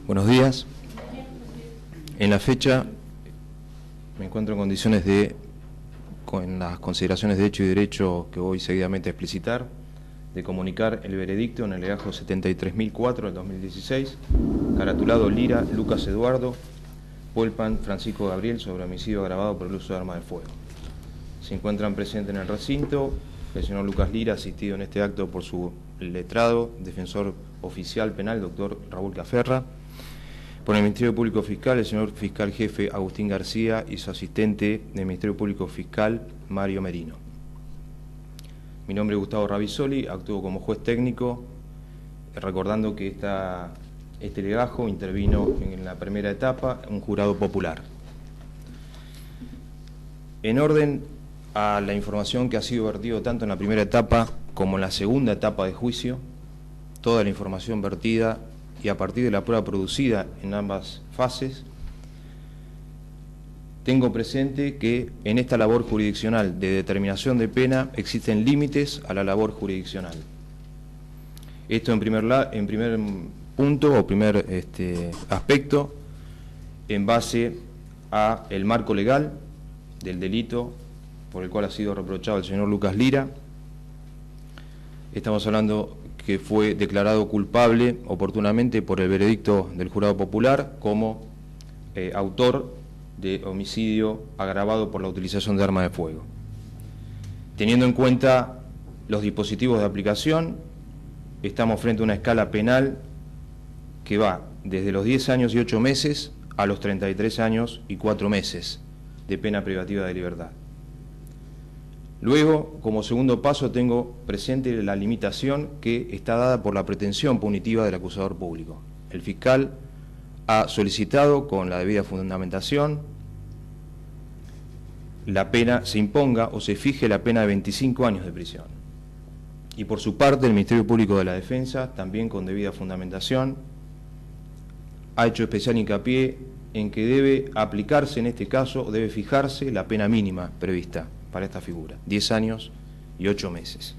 Buenos días. En la fecha me encuentro en condiciones con las consideraciones de hecho y derecho que voy seguidamente a explicitar, de comunicar el veredicto en el legajo 73.004 del 2016, caratulado Lira, Lucas Eduardo, Puelpan, Francisco Gabriel, sobre homicidio agravado por el uso de arma de fuego. Se encuentran presentes en el recinto el señor Lucas Lira, asistido en este acto por su letrado, defensor oficial penal, doctor Raúl Caferra, por el Ministerio Público Fiscal, el señor fiscal jefe Agustín García y su asistente del Ministerio Público Fiscal, Mario Merino. Mi nombre es Gustavo Ravisoli, actúo como juez técnico, recordando que este legajo intervino en la primera etapa un jurado popular. En orden a la información que ha sido vertido tanto en la primera etapa como en la segunda etapa de juicio, toda la información vertida y a partir de la prueba producida en ambas fases, tengo presente que en esta labor jurisdiccional de determinación de pena existen límites a la labor jurisdiccional. Esto en primer punto o primer aspecto, en base a el marco legal del delito por el cual ha sido reprochado el señor Lucas Lira. Estamos hablando que fue declarado culpable oportunamente por el veredicto del jurado popular como autor de homicidio agravado por la utilización de arma de fuego. Teniendo en cuenta los dispositivos de aplicación, estamos frente a una escala penal que va desde los 10 años y 8 meses a los 33 años y 4 meses de pena privativa de libertad. Luego, como segundo paso, tengo presente la limitación que está dada por la pretensión punitiva del acusador público. El fiscal ha solicitado, con la debida fundamentación, la pena se imponga o se fije la pena de 25 años de prisión. Y por su parte, el Ministerio Público de la Defensa, también con debida fundamentación, ha hecho especial hincapié en que debe aplicarse en este caso, o debe fijarse la pena mínima prevista para esta figura, 10 años y 8 meses.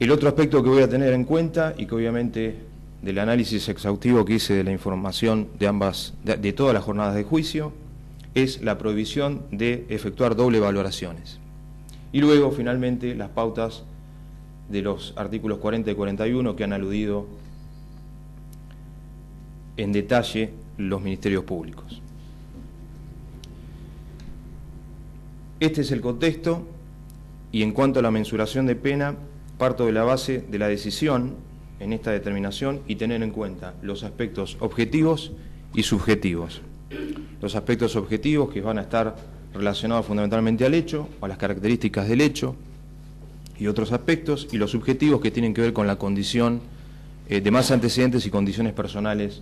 El otro aspecto que voy a tener en cuenta, y que obviamente del análisis exhaustivo que hice de la información de todas las jornadas de juicio, es la prohibición de efectuar doble valoraciones. Y luego, finalmente, las pautas de los artículos 40 y 41 que han aludido en detalle los ministerios públicos. Este es el contexto, y en cuanto a la mensuración de pena, parto de la base de la decisión en esta determinación y tener en cuenta los aspectos objetivos y subjetivos. Los aspectos objetivos que van a estar relacionados fundamentalmente al hecho, a las características del hecho y otros aspectos, y los subjetivos que tienen que ver con la condición de más antecedentes y condiciones personales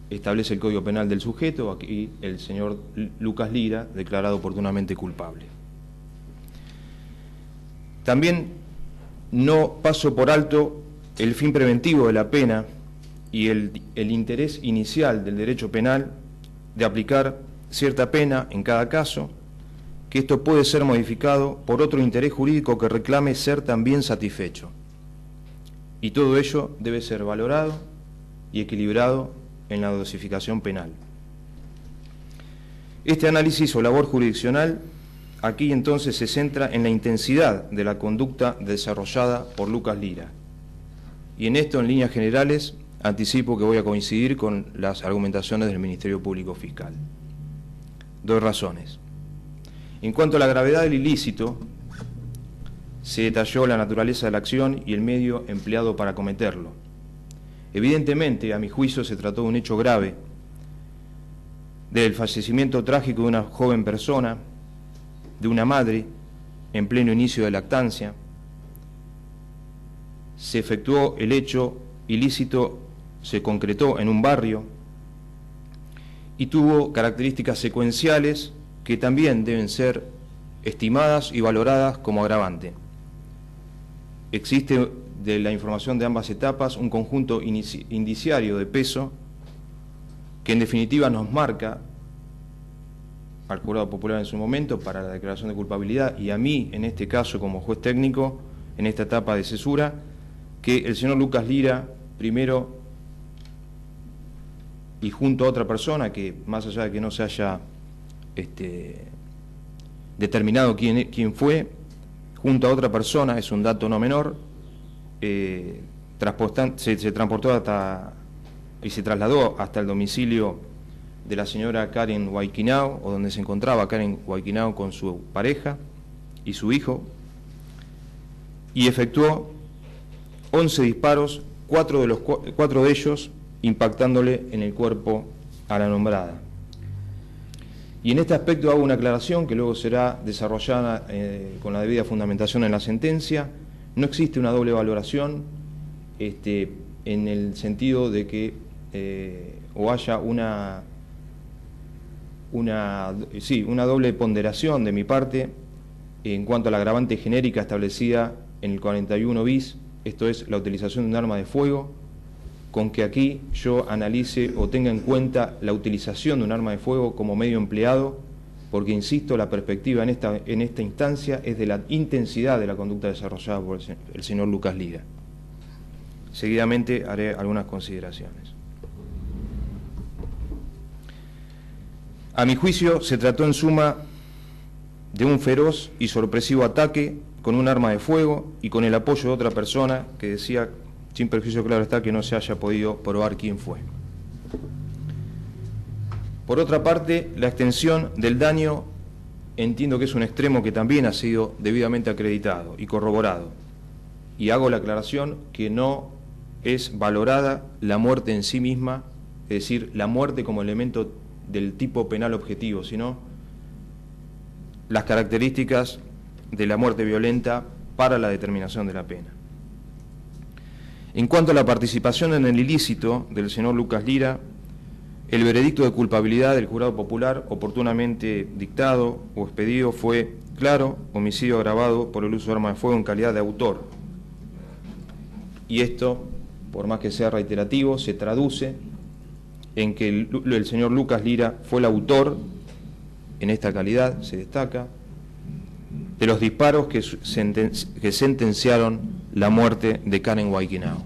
establece el Código Penal del sujeto, aquí el señor Lucas Lira, declarado oportunamente culpable. También no paso por alto el fin preventivo de la pena y el interés inicial del derecho penal de aplicar cierta pena en cada caso, que esto puede ser modificado por otro interés jurídico que reclame ser también satisfecho. Y todo ello debe ser valorado y equilibrado en la dosificación penal. Este análisis o labor jurisdiccional aquí entonces se centra en la intensidad de la conducta desarrollada por Lucas Lira. Y en esto, en líneas generales, anticipo que voy a coincidir con las argumentaciones del Ministerio Público Fiscal. Dos razones. En cuanto a la gravedad del ilícito, se detalló la naturaleza de la acción y el medio empleado para cometerlo. Evidentemente, a mi juicio, se trató de un hecho grave, del fallecimiento trágico de una joven persona, de una madre, en pleno inicio de lactancia. Se efectuó el hecho ilícito, se concretó en un barrio y tuvo características secuenciales que también deben ser estimadas y valoradas como agravante. Existe de la información de ambas etapas un conjunto indiciario de peso que en definitiva nos marca al jurado popular en su momento para la declaración de culpabilidad y a mí en este caso como juez técnico en esta etapa de cesura, que el señor Lucas Lira primero y junto a otra persona que, más allá de que no se haya determinado quién fue, junto a otra persona, es un dato no menor, se transportó hasta y se trasladó hasta el domicilio de la señora Karen Huayquinao, o donde se encontraba Karen Huayquinao con su pareja y su hijo, y efectuó 11 disparos, 4 de ellos impactándole en el cuerpo a la nombrada. Y en este aspecto hago una aclaración que luego será desarrollada con la debida fundamentación en la sentencia. No existe una doble valoración en el sentido de que o haya una doble ponderación de mi parte en cuanto a la agravante genérica establecida en el 41 bis, esto es la utilización de un arma de fuego, con que aquí yo analice o tenga en cuenta la utilización de un arma de fuego como medio empleado, porque insisto, la perspectiva en esta instancia es de la intensidad de la conducta desarrollada por el señor Lucas Lira. Seguidamente haré algunas consideraciones. A mi juicio, se trató en suma de un feroz y sorpresivo ataque con un arma de fuego y con el apoyo de otra persona que decía, sin perjuicio claro está, que no se haya podido probar quién fue. Por otra parte, la extensión del daño entiendo que es un extremo que también ha sido debidamente acreditado y corroborado. Y hago la aclaración que no es valorada la muerte en sí misma, es decir, la muerte como elemento del tipo penal objetivo, sino las características de la muerte violenta para la determinación de la pena. En cuanto a la participación en el ilícito del señor Lucas Lira, el veredicto de culpabilidad del jurado popular oportunamente dictado o expedido fue claro: homicidio agravado por el uso de arma de fuego en calidad de autor. Y esto, por más que sea reiterativo, se traduce en que el señor Lucas Lira fue el autor, en esta calidad se destaca, de los disparos que sentenciaron la muerte de Karen Huayquinao.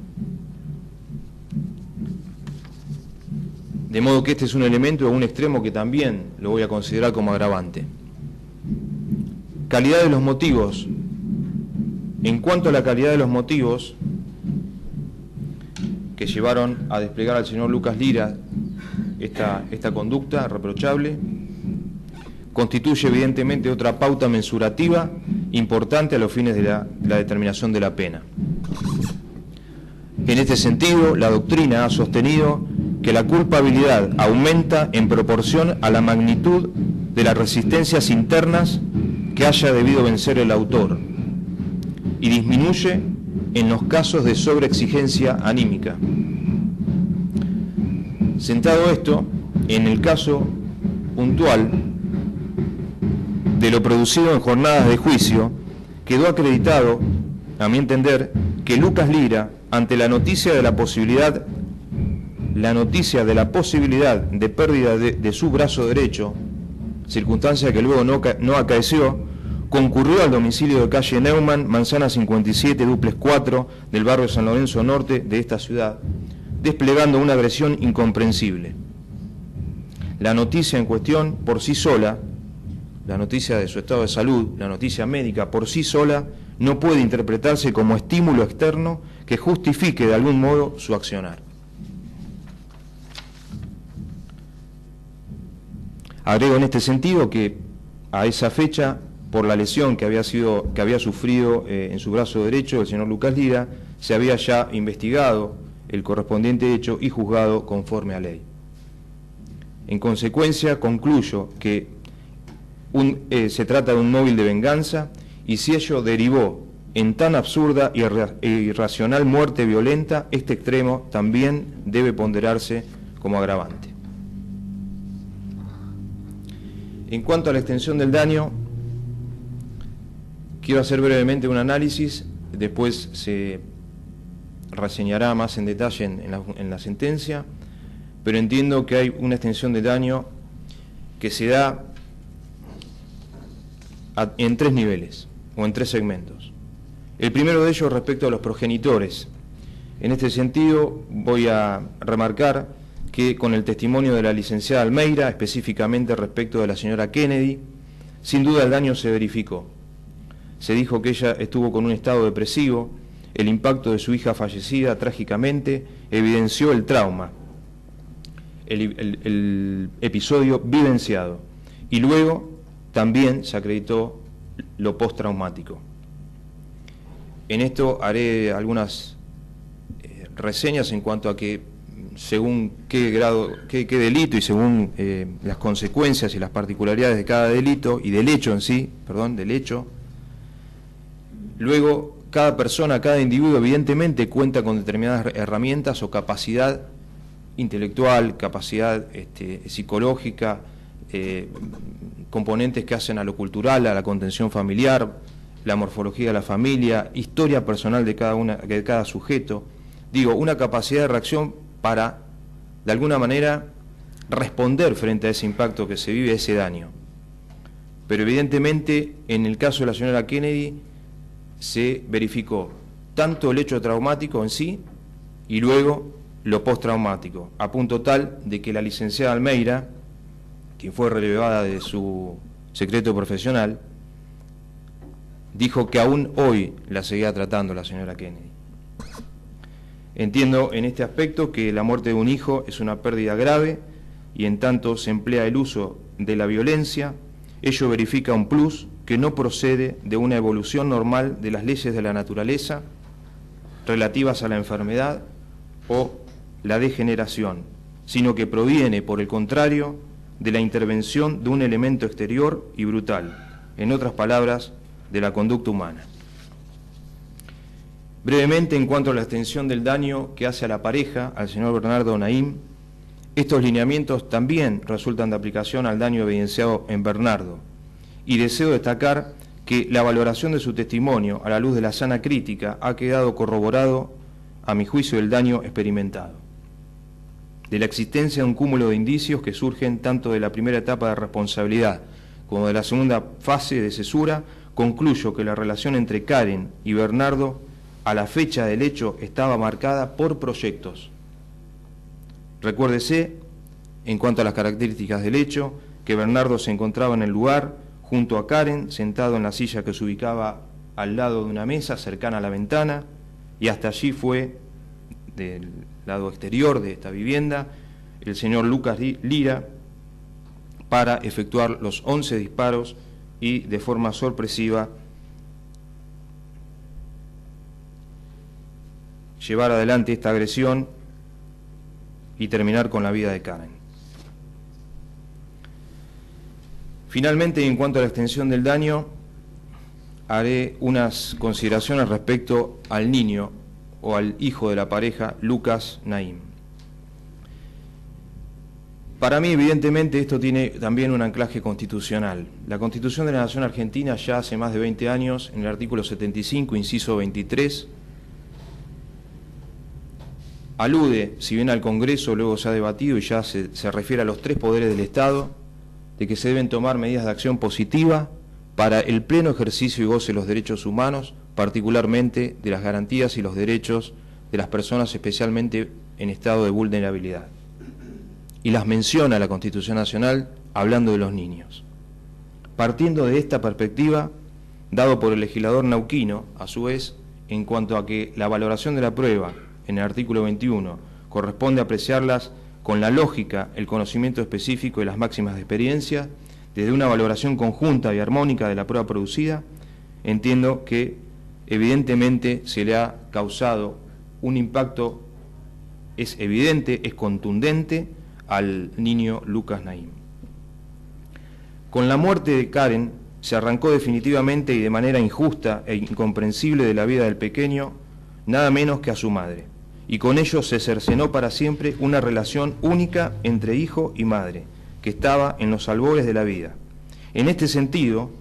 De modo que este es un elemento de un extremo que también lo voy a considerar como agravante. Calidad de los motivos. En cuanto a la calidad de los motivos que llevaron a desplegar al señor Lucas Lira esta conducta reprochable, constituye evidentemente otra pauta mensurativa importante a los fines de la determinación de la pena. En este sentido, la doctrina ha sostenido que la culpabilidad aumenta en proporción a la magnitud de las resistencias internas que haya debido vencer el autor y disminuye en los casos de sobreexigencia anímica. Sentado esto, en el caso puntual de lo producido en jornadas de juicio, quedó acreditado, a mi entender, que Lucas Lira, ante la noticia de la posibilidad de pérdida de su brazo derecho, circunstancia que luego no acaeció, concurrió al domicilio de calle Neumann, manzana 57, duplex 4, del barrio San Lorenzo Norte de esta ciudad, desplegando una agresión incomprensible. La noticia en cuestión, por sí sola, la noticia de su estado de salud, la noticia médica por sí sola, no puede interpretarse como estímulo externo que justifique de algún modo su accionar. Agrego en este sentido que a esa fecha, por la lesión que había sufrido en su brazo derecho el señor Lucas Lira, se había ya investigado el correspondiente hecho y juzgado conforme a ley. En consecuencia, concluyo que se trata de un móvil de venganza, y si ello derivó en tan absurda e irracional muerte violenta, este extremo también debe ponderarse como agravante. En cuanto a la extensión del daño, quiero hacer brevemente un análisis, después se reseñará más en detalle en la sentencia, pero entiendo que hay una extensión de daño que se da en 3 niveles o en 3 segmentos. El primero de ellos respecto a los progenitores. En este sentido voy a remarcar que con el testimonio de la licenciada Almeida, específicamente respecto de la señora Kennedy, sin duda el daño se verificó. Se dijo que ella estuvo con un estado depresivo, el impacto de su hija fallecida trágicamente evidenció el trauma, el episodio vivenciado, y luego también se acreditó lo postraumático. En esto haré algunas reseñas en cuanto a que según qué grado, qué delito y según las consecuencias y las particularidades de cada delito y del hecho en sí, del hecho, luego cada persona, cada individuo evidentemente cuenta con determinadas herramientas o capacidad intelectual, capacidad psicológica, componentes que hacen a lo cultural, a la contención familiar, la morfología de la familia, historia personal de cada sujeto, digo, una capacidad de reacción para, de alguna manera, responder frente a ese impacto que se vive, ese daño. Pero evidentemente, en el caso de la señora Kennedy, se verificó tanto el hecho traumático en sí y luego lo postraumático, a punto tal de que la licenciada Almeida, quien fue relevada de su secreto profesional, dijo que aún hoy la seguía tratando la señora Kennedy. Entiendo en este aspecto que la muerte de un hijo es una pérdida grave y en tanto se emplea el uso de la violencia, ello verifica un plus que no procede de una evolución normal de las leyes de la naturaleza relativas a la enfermedad o la degeneración, sino que proviene, por el contrario, de la intervención de un elemento exterior y brutal, en otras palabras, de la conducta humana. Brevemente, en cuanto a la extensión del daño que hace a la pareja, al señor Bernardo Naim, estos lineamientos también resultan de aplicación al daño evidenciado en Bernardo, y deseo destacar que la valoración de su testimonio a la luz de la sana crítica ha quedado corroborado, a mi juicio, del daño experimentado, de la existencia de un cúmulo de indicios que surgen tanto de la primera etapa de responsabilidad como de la segunda fase de cesura. Concluyo que la relación entre Karen y Bernardo a la fecha del hecho estaba marcada por proyectos. Recuérdese, en cuanto a las características del hecho, que Bernardo se encontraba en el lugar junto a Karen, sentado en la silla que se ubicaba al lado de una mesa cercana a la ventana, y hasta allí fue, del lado exterior de esta vivienda, el señor Lucas Lira para efectuar los 11 disparos y de forma sorpresiva llevar adelante esta agresión y terminar con la vida de Karen. Finalmente, en cuanto a la extensión del daño, haré unas consideraciones respecto al niño o al hijo de la pareja, Lucas Naim. Para mí, evidentemente, esto tiene también un anclaje constitucional. La Constitución de la Nación Argentina, ya hace más de 20 años, en el artículo 75, inciso 23, alude, si bien al Congreso luego se ha debatido y ya se refiere a los 3 poderes del Estado, de que se deben tomar medidas de acción positiva para el pleno ejercicio y goce de los derechos humanos, particularmente de las garantías y los derechos de las personas especialmente en estado de vulnerabilidad. Y las menciona la Constitución Nacional hablando de los niños. Partiendo de esta perspectiva, dado por el legislador nauquino, a su vez, en cuanto a que la valoración de la prueba, en el artículo 21, corresponde apreciarlas con la lógica, el conocimiento específico y las máximas de experiencia, desde una valoración conjunta y armónica de la prueba producida, entiendo que evidentemente se le ha causado un impacto, es evidente, es contundente, al niño Lucas Naim. Con la muerte de Karen se arrancó definitivamente y de manera injusta e incomprensible de la vida del pequeño, nada menos que a su madre, y con ello se cercenó para siempre una relación única entre hijo y madre, que estaba en los albores de la vida. En este sentido,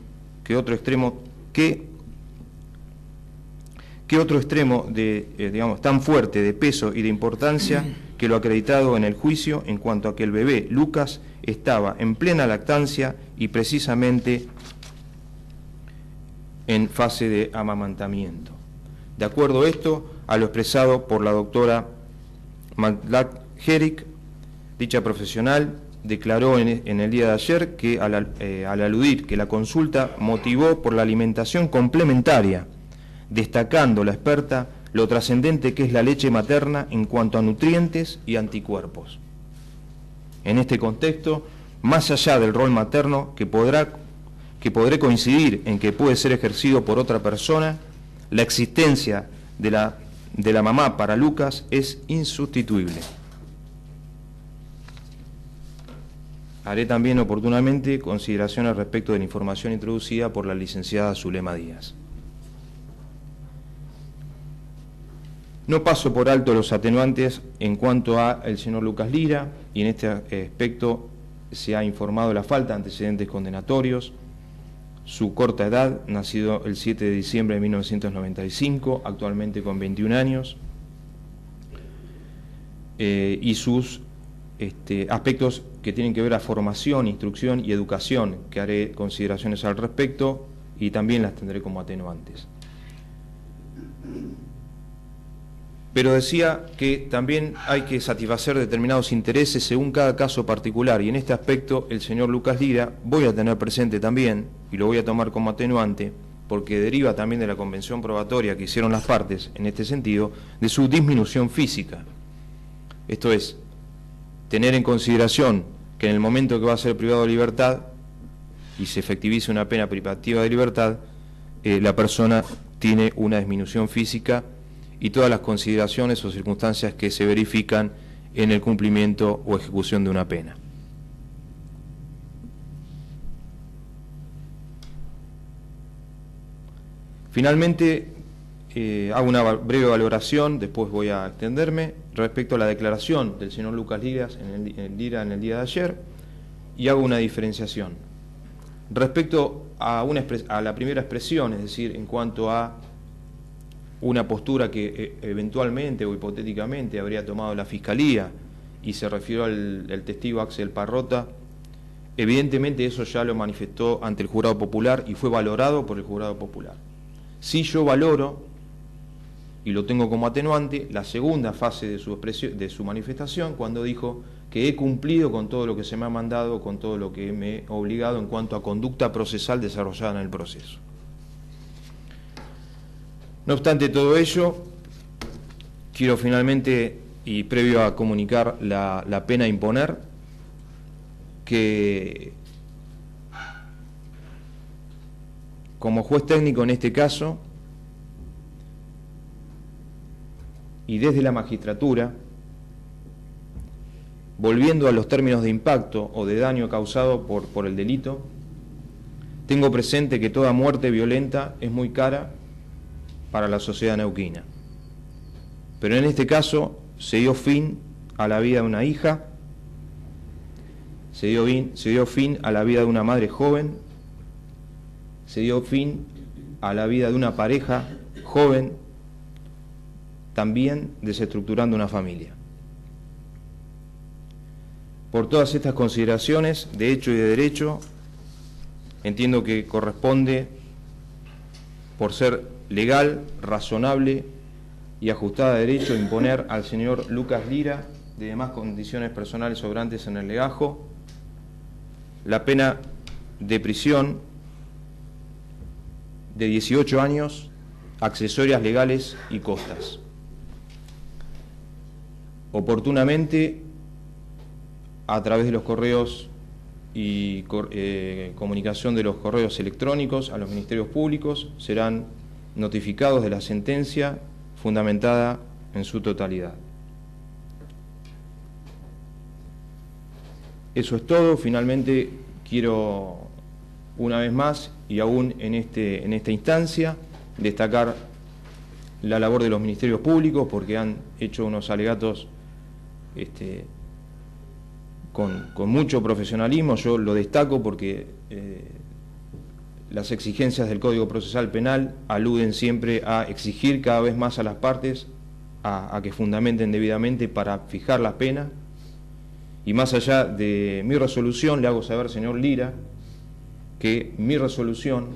¿qué otro extremo tan fuerte de peso y de importancia que lo acreditado en el juicio en cuanto a que el bebé Lucas estaba en plena lactancia y precisamente en fase de amamantamiento? De acuerdo a esto, a lo expresado por la doctora McLaughlin, Dicha profesional declaró en el día de ayer que al aludir que la consulta motivó por la alimentación complementaria, destacando la experta lo trascendente que es la leche materna en cuanto a nutrientes y anticuerpos. En este contexto, más allá del rol materno que podré coincidir en que puede ser ejercido por otra persona, la existencia de la mamá para Lucas es insustituible. Haré también oportunamente consideraciones respecto de la información introducida por la licenciada Zulema Díaz. No paso por alto los atenuantes en cuanto al señor Lucas Lira, y en este aspecto se ha informado la falta de antecedentes condenatorios, su corta edad, nacido el 7 de diciembre de 1995, actualmente con 21 años, y sus aspectos que tienen que ver a formación, instrucción y educación, que haré consideraciones al respecto y también las tendré como atenuantes. Pero decía que también hay que satisfacer determinados intereses según cada caso particular, y en este aspecto el señor Lucas Lira voy a tener presente también, y lo voy a tomar como atenuante, porque deriva también de la convención probatoria que hicieron las partes en este sentido, de su disminución física. Esto es, tener en consideración que en el momento que va a ser privado de libertad y se efectivice una pena privativa de libertad, la persona tiene una disminución física y todas las consideraciones o circunstancias que se verifican en el cumplimiento o ejecución de una pena. Finalmente, hago una breve valoración, después voy a extenderme, respecto a la declaración del señor Lucas Lira en el día de ayer, y hago una diferenciación. Respecto a la primera expresión, es decir, en cuanto a una postura que eventualmente o hipotéticamente habría tomado la Fiscalía y se refirió al testigo Axel Parrota, evidentemente eso ya lo manifestó ante el jurado popular y fue valorado por el jurado popular. Sí, yo valoro, y lo tengo como atenuante, la segunda fase de su manifestación, cuando dijo que he cumplido con todo lo que se me ha mandado, con todo lo que me he obligado en cuanto a conducta procesal desarrollada en el proceso. No obstante todo ello, quiero finalmente, y previo a comunicar la pena a imponer, que como juez técnico en este caso, y desde la magistratura, volviendo a los términos de impacto o de daño causado por el delito, tengo presente que toda muerte violenta es muy cara para la sociedad neuquina. Pero en este caso se dio fin a la vida de una hija, se dio fin a la vida de una madre joven, se dio fin a la vida de una pareja joven, también desestructurando una familia. Por todas estas consideraciones de hecho y de derecho, entiendo que corresponde, por ser legal, razonable y ajustada a derecho, imponer al señor Lucas Lira, de demás condiciones personales sobrantes en el legajo, la pena de prisión de 18 años, accesorias legales y costas. Oportunamente, a través de los correos y comunicación de los correos electrónicos a los ministerios públicos, serán notificados de la sentencia fundamentada en su totalidad. Eso es todo. Finalmente quiero, una vez más y aún en esta instancia, destacar la labor de los ministerios públicos, porque han hecho unos alegatos con mucho profesionalismo. Yo lo destaco porque las exigencias del Código Procesal Penal aluden siempre a exigir cada vez más a las partes a que fundamenten debidamente para fijar la pena, y más allá de mi resolución le hago saber, señor Lira, que mi resolución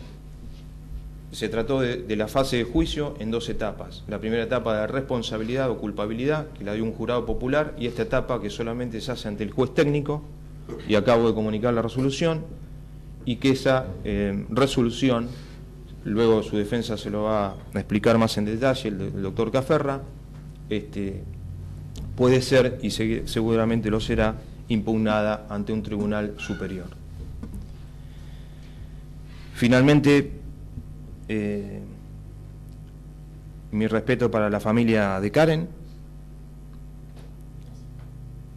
se trató de la fase de juicio en 2 etapas. La primera etapa de responsabilidad o culpabilidad, que la dio un jurado popular, y esta etapa que solamente se hace ante el juez técnico, y acabo de comunicar la resolución, y que esa resolución, luego su defensa se lo va a explicar más en detalle el doctor Caferra, puede ser, y seguramente lo será, impugnada ante un tribunal superior. Finalmente, mi respeto para la familia de Karen,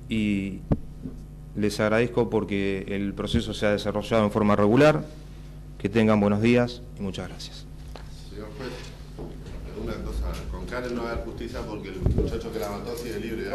y les agradezco porque el proceso se ha desarrollado en forma regular. Que tengan buenos días y muchas gracias. Señor juez, una cosa, con Karen no va a haber justicia porque el muchacho que la mató sigue libre.